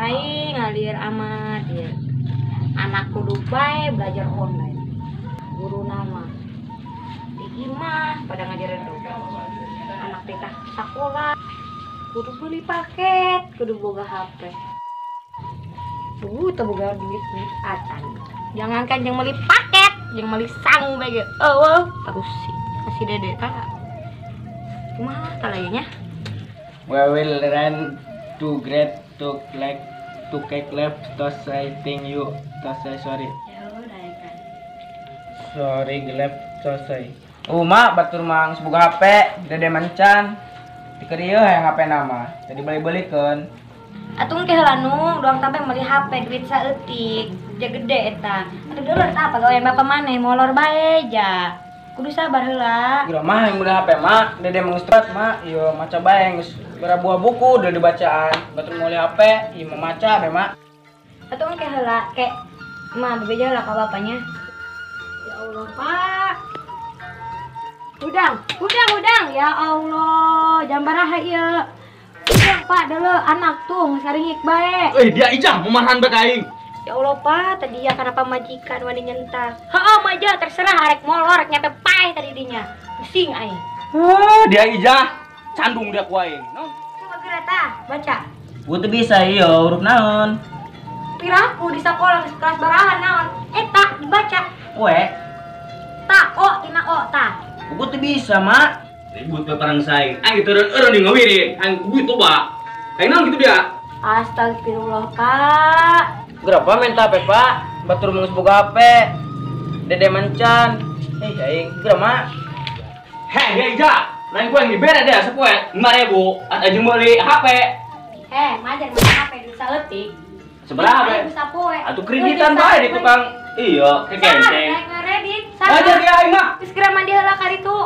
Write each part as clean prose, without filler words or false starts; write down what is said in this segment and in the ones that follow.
aing ngalir amat ya. Anak kudu bae belajar online. Guru nama di imah pada ngajarin dong. Anak kita sekolah kudu beli paket, kudu boga HP. Teu boga duit atan. Jangankan yang beli paket, yang beli sangu bae. Terus kasih dede tah. Kumaha talayanya? We will run to great to like to cake left to say thank you to say sorry. Ya udah ya kan. Sorry gelap to say. Mak batur mang sebuah HP dede mancan. Dikeur ieu hayang HP nama. Jadi beli-belikeun. Atuh ke heula nu doang tampe meuli HP duit saeutik. Ja gede eta. Atuh deuleur tah pagawe bapak maneh molor bae ja. Kudu sabar heula. Gila mah yang beli HP mak, dede mengistrat mak, yo maca bae geus berabuah buku udah dibacaan. Batur meuli HP, ieu mau maca bae mak. Atuh ke heula ke mah bebeja lah ka bapaknya. Ya Allah, Pak. Udang. Ya Allah, jambaraha ieu. Udang, Pak, deuleut anak tuh saringik bae. Dia ijah memahan bae aing. Ya Allah, Pak, tadi ya kenapa majikan wani nyentar. Heeh, maja terserah arek molor, arek nyampe pae tadi dinya. Pusing aing. Dia ijah candung dia ku aing. No. Coba geura tah, baca. Gua teu bisa ieu huruf naon. Piraku di sekolah kelas barahan naon? Eta dibaca. We, Ta o tina o ta. gua teu bisa mak. Ribut bae parang saing. Aing teu eureun di ngawirin. Aing kudu coba. Aing naon gitu dia? Astagfirullah, Pak. Berapa minta HP pak? Batur mengus boga HP. Dede mancan. Aing gerah mak. Dia ijah. Lain ku yang dibere dia sepoe 5.000 aja meuli HP. Majar mana HP di saeutik. Seberapa? Bisa poe. Atuh kreditan bae di tukang. Iya, kekenceng. Kredit. Ajar dia aing mah. Geus geura mandi heula ka ditu.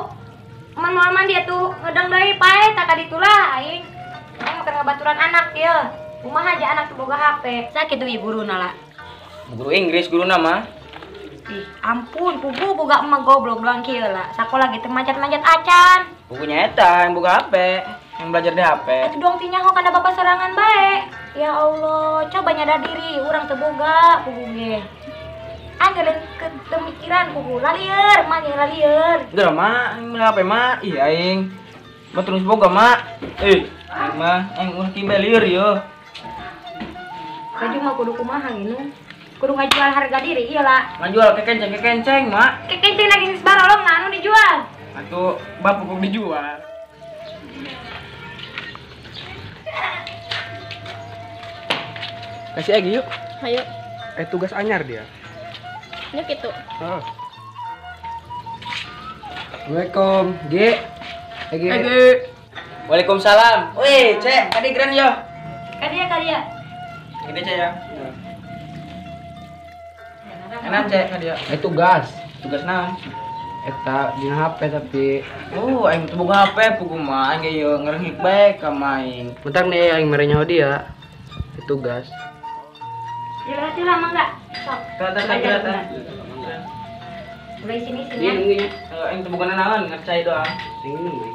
Moal mandi atuh ngedang deui pae tah ka ditu lah aing. Aing keur ngabaturan anak ieu. Kumaha aja anak teu boga HP. Sakitu ieu guruna lah. Guru Inggris guru nama. Ih, ampun, pugu boga emak goblok doang kieu lah. Sakola gitu manjat-manjat acan. Bukunya eta yang boga HP, yang belajar di HP. Atuh dong tinyaho kana bapak serangan bae. Ya Allah, coba nyadar diri, urang teu boga pugu ge. Anggeun ketemikiran pugu lalieur, mah jeung lalieur. Gerah mak, yang beli HP mak. Ih aing. Batur mengus boga mak. Aing mah aing ulah timbel lieur yo. Baju mah kudu kumaha gini. Kudu ngajual harga diri, iya lah. Ngajual kekenceng mak. Kekenceng lagi geus barolong nah anu dijual. Atuh bapak kok dijual. Kasih lagi yuk. Ayo. Tugas anyar dia. Ini gitu. Assalamualaikum, G. Waalaikumsalam. Wih, Cek, tadi keren yo. Kadia. Gede Cek ya. Enak Cek kadia. Tugas. Tugas naon? Eta dina HP tapi Aing teu boga HP pugu mah aing ge yo ngerenghik bae ka main. bentar nih aing mere nyaho dia. Tugas. Ya berarti lama enggak? Sok. Tata. Mulai sini Dia nunggunya. Aing teu boga naon ngecai doang. Sing nunggu.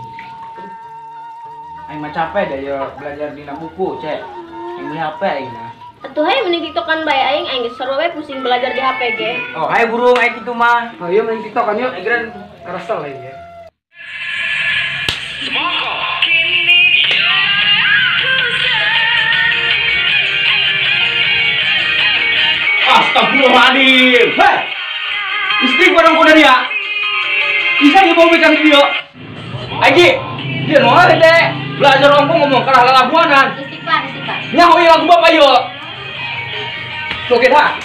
Aing mah capek deh yo belajar dina buku, Cek. Aing beli HP aing mah. Atuh hayang mending tiktokan bae aing geus seru we pusing belajar di HP ge. Oh, hai burung aing kitu mah. Oh iya main TikTok kan yuk. Aing keren. Kerasal lagi ya. Astagfirullahaladzim. Hei. Istighfar dong kuda dia. Bisa ngebawa bicara dia. Aji, dia mau teh belajar ngomong karah lalabuanan. Istighfar. Nyaho ieu lagu bapak yo. Oke dah.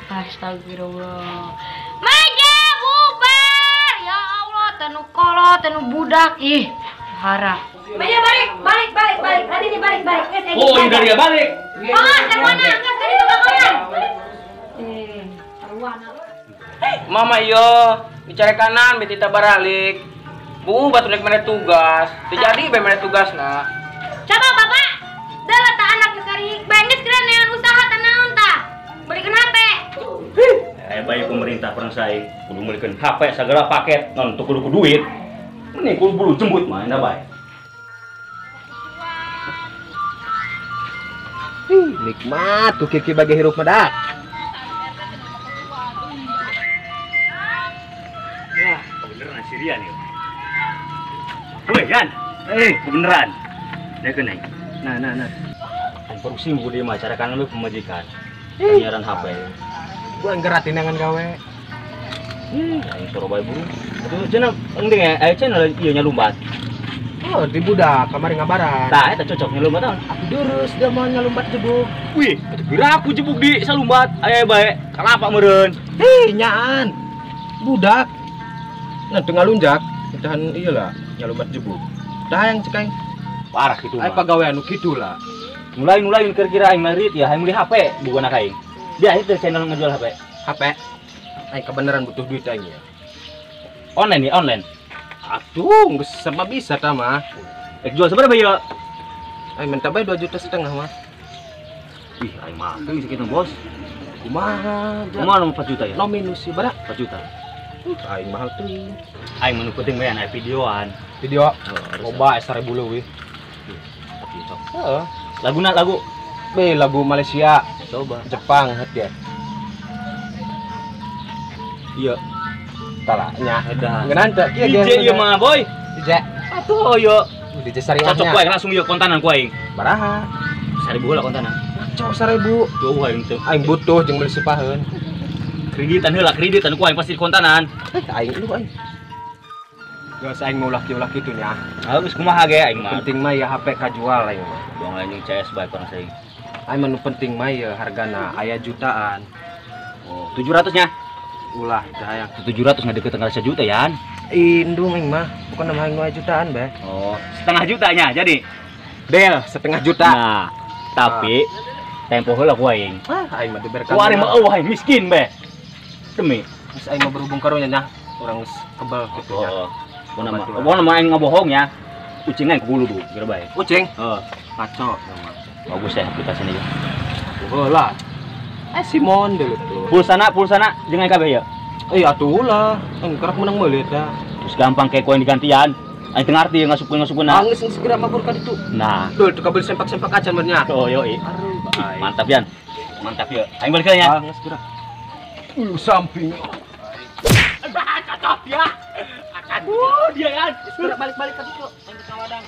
Astagfirullah. Maja bubar. Ya Allah, tanu kolot, tanu budak. Ih, hara. Maja balik. Tadi nih balik. Oh, ini dia balik. Oh, mana? Angkat tadi tuh bakalan. Taruhan. Mama yo, bicara kanan betita baralik. Bu, batu nek mere tugas. Teu jadi bae mere tugasna. Coba Bapak. Da letak anak kari bengis keren yang usaha tanaon tah. Belikan HP. Baik pemerintah perang saya kudu memberikan HP segala paket non untuk kudu duit. Mending kudu bulu jembut mah indah bae. Nikmat tuh kiki bagi hirup medak. Wah, kebeneran Sirian ya. Woi, Yan. Kebeneran. Dia kena. Nah. Korupsi mau dia masyarakat lu pemajikan. Penyiaran HP. Gua ngeratin dengan gawe. Yang Surabaya buru. Itu channel ending ya, channel iya nyalumbat. Oh, di budak kamari ngabaran. Tah, eta cocok nyalumbat tah. Aku durus dia mau nyalumbat jebuk. Wih, atuh kira aku jebuk di salumbat. Aya bae. Kalapa meureun. Hei, nyaan. Budak. Nah, tengah lunjak. Pecahan iyalah nyalumbat jebuk. Dah yang cekai. Parah gitu Ai mah. pagawean nu kitu lah. Mulai kira-kira aing marit ya, aing beli HP bukan aing. Dia itu channel ngejual HP. HP. Ai kebenaran butuh duit aing ya. Online ya, online. Atuh, geus serba bisa ta mah. Jual seberapa ya? Ai minta bae 2,5 juta mah. Ih, aing mah teuing sakitu, Bos. Kumaha? Kumaha 4 juta ya? No minus sih bara. 4 juta. Aing mahal tuh. Aing menu penting bae aya videoan. Video harus. loba 1000 leuwih. Tapi sok. Heeh. Lagu Be lagu Malaysia, coba. Jepang hati ya. Iya. Tala nya. Edan. Ngeunaan teh kieu DJ ieu mah, boy. DJ. Atuh yo. DJ syariahnya. Cocok wae langsung ieu kontanan ku aing. Baraha? 1000 heula kontanan. Cok 1000. Tuh aing teu. Aing butuh jeung beli sipaheun. Kreditan heula, kreditan ku aing pasti kontanan. Aing lu aing. Geus aing mau ulah kitu nya. Geus kumaha ge aing mah. Penting mah ya HP kajual aing. Dong anjing CS bae pernah saing. Aing mah nu penting mah ya hargana aya jutaan. Oh, 700 nya. Ulah dah yang 700 nggak deket tengah 1 juta ya. indung aing mah bukan nama aing jutaan be. Oh, setengah jutanya jadi. Del 1,5 juta. Nah, tapi tempo heula ku aing. Aing mah diberkan. Ku ari mah eueuh aing miskin be. Demi. Geus aing mah berhubung karunya nya. Urang geus kebal kitu nya. Oh. Pokona mah aing ngabohong ya. Ucing aing ku tuh, kira bae. Kucing. Heeh. Ngaco. Bagus ya aplikasinya ya. Heula. Simon dulu tuh. Pulsana jeung aing kabeh ya. Atuh ulah. Aing kerak menang meuli eta. Terus gampang kayak koin digantian. Aing teu ngarti ngasupkeun na. Geus segera mabur ka ditu. Nah, Tuh kabel sempak-sempak acan benernya. oh yoi. Aduh, Mantap Yan. Mantap ya. Aing balik ya. geus gerak. Samping. Cocok ya. Akan. Dia Yan. Gerak balik-balik ka ditu. Aing ke kawadang.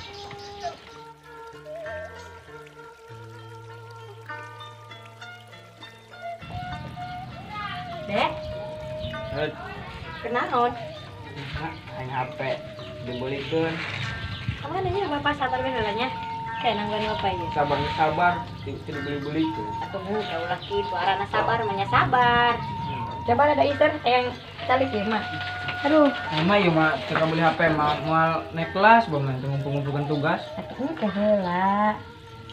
Dek, kenaon? Aing HP dibulikeun. Kamu kan nanya bapak sabar benerannya. Kayak nanggani apa ya? Sabar, dibeli-belikeun. Atau muka ulah gitu, arana sabar, namanya sabar. Coba ada iter yang calik ya, Mak. Aduh, Mama ieu mah teu beli HP mah moal naik kelas bae mah ngumpul-ngumpulkeun tugas. atuh teh heula.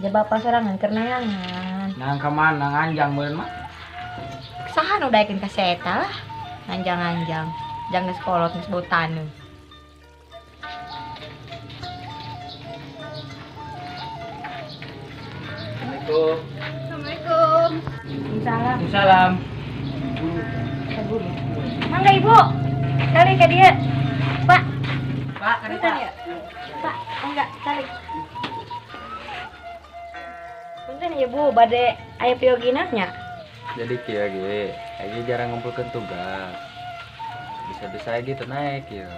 Ja bapak sorangan keur neangan. Nang ka mana nganjang meureun mah. Saha nu daekeun ka eta lah. Anjang-anjang. Jang geus kolot geus bau tanu. Assalamualaikum. Assalamualaikum. Salam. Waalaikumsalam. Sabun. Mangga Ibu. Cari ke dia. Pak, Pak, bentar ya. Pak, enggak cari. Punten ya Bu, bade aya pioginanya. Jadi kieu ge, lagi jarang ngumpulkeun tugas. Bisa-bisa lagi teu naik ya.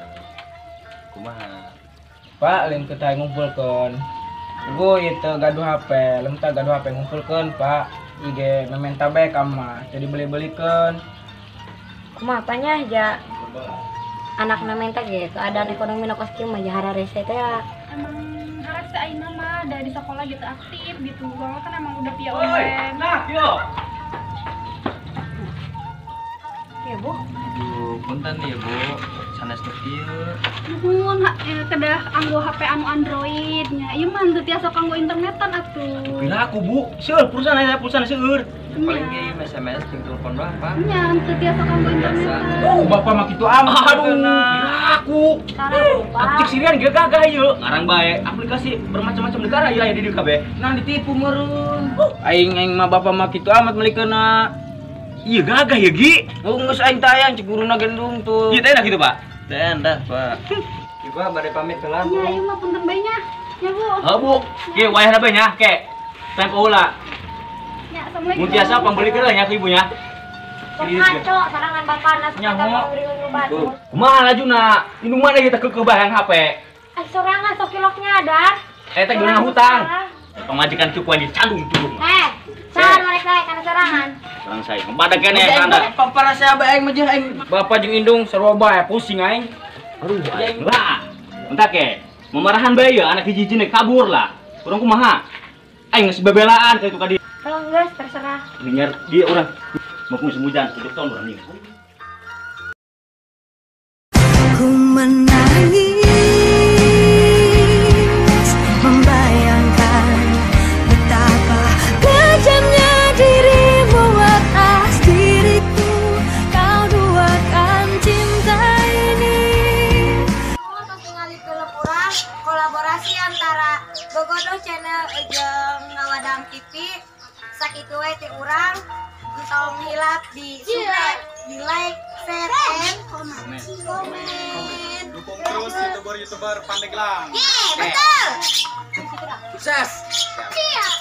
Kumaha? Pak, lain teu teh ngumpulkeun. Gue itu gaduh HP, lem teh gaduh HP ngumpulkeun, Pak. IG mementa bae ka mah, jadi beli-belikeun. Kumaha apanya aja. Anak namenta ge keadaan ekonomi nu kos kieu mah jahara rese teh ya. Emang harus aina mah dari sekolah gitu aktif gitu. Soalnya kan emang udah via online. Nah, yo. Ya Bu. Aduh, punten ya, Bu. Sanes teu kieu. Nuhun kedah anggo HP anu Android nya. Ieu mah teu tiasa kanggo internetan atuh. Kira aku Bu, seueur pulsana seueur. Paling ge SMS jeung telepon berapa? Nya teu tiasa kanggo internetan. Oh, bapak mah kitu amat. Aduh, kira aku. Sarang Aku cek sirian ge gagah ieu. Ngarang bae aplikasi bermacam-macam negara ya di dieu kabeh. Nah ditipu meureun. Aing mah bapak mah kitu amat melikeuna. Iya gagah ya Gi. Oh, geus aing tayang cek guruna gendung tuh. Iya teh dah gitu Pak. Dan dah, Pak. Coba bade pamit ke Nya Lampung. ieu mah punten bae nya. Ya Bu. Oh Bu, kieu wayahna bae nya ke. Tempo heula. Mutiasa pembeli keranya ke ibunya. Sok ngaco, sarangan bapak nas Nyaho. kata mau ngeri batu. Kumaha lajuna? Ini mana kita kebayang HP? Sorangan sok kiloknya dan. Teh gimana hutang? Pemajikan cukuan di candung turun. Saran mereka karena sorangan. Orang saya kepada kene anda. Para saya aing mah jeung aing bapak jeung indung sarua bae pusing aing. Aduh, aing lah. Entar ke, memarahan bae ya anak hiji nek kabur lah. Urang kumaha? Aing geus bebelaan ka itu ka dia. Kalau enggak terserah. Dengar dia orang mau musim hujan, untuk tahun orang ini. Ku menangis membayangkan betapa kejamnya dirimu atas diriku. Kau duakan cinta ini. Untuk ningali film urang kolaborasi antara Bogodo Channel jeung Ngawadang TV. Sakitu we ti urang tong hilap di subscribe, di like, share, and komen. Dukung terus youtuber-youtuber Pandeglang. Yeay, betul. Sukses. Siap.